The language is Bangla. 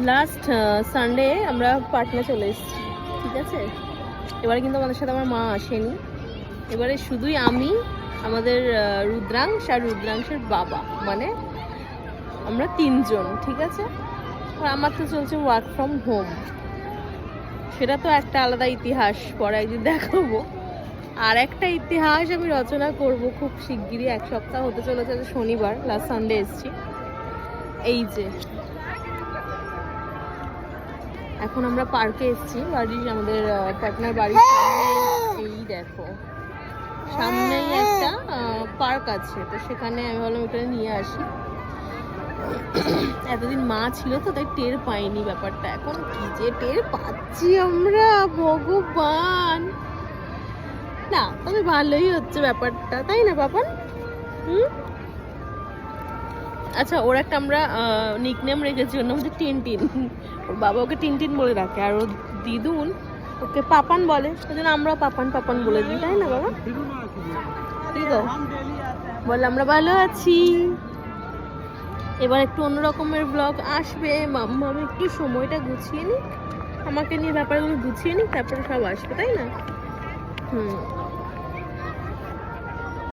লাস্ট সানডে আমরা পাটনা চলে এসেছি, ঠিক আছে। এবারে কিন্তু আমাদের সাথে আমার মা আসেনি, এবারে শুধুই আমি, আমাদের রুদ্রাংশ আর রুদ্রাংশের বাবা, মানে আমরা তিনজন, ঠিক আছে। আর আমার তো চলছে ওয়ার্ক ফ্রম হোম, সেটা তো একটা আলাদা ইতিহাস, পরে একদিন দেখাবো। আর একটা ইতিহাস আমি রচনা করব খুব শিগগিরই, এক সপ্তাহ হতে চলেছে, শনিবার লাস্ট সানডে এসেছি। এই যে এখন আমরা পার্কে এসেছি, বাড়ির আমাদের পাটনার বাড়ির সামনে। এই দেখো সামনেই একটা পার্ক আছে, তো সেখানে আমি ভাবলাম ওটা নিয়ে আসি। এতদিন মা ছিল তো তাই টের পাইনি ব্যাপারটা, এখন কি যে টের পাচ্ছি আমরা, ভগবান। না তবে ভালোই হচ্ছে ব্যাপারটা, তাই না পাপান? আচ্ছা, ওর একটা আমরা নিকনেম রেখেছি, ওর নাম হচ্ছে টিনটিন। ওর বাবা ওকে টিনটিন বলে রাখে, আর ওর দিদুন ওকে পাপান বলে, সেই জন্য আমরাও পাপান পাপান বলে দিই, তাই না বাবা? ঠিক তো বল, আমরা ভালো আছি। এবার একটু অন্য রকমের ব্লগ আসবে, মাম্মা আমি একটু সময়টা গুছিয়ে নিই, আমাকে নিয়ে ব্যাপারগুলো গুছিয়ে নিই, তারপরে সব আসবে, তাই না?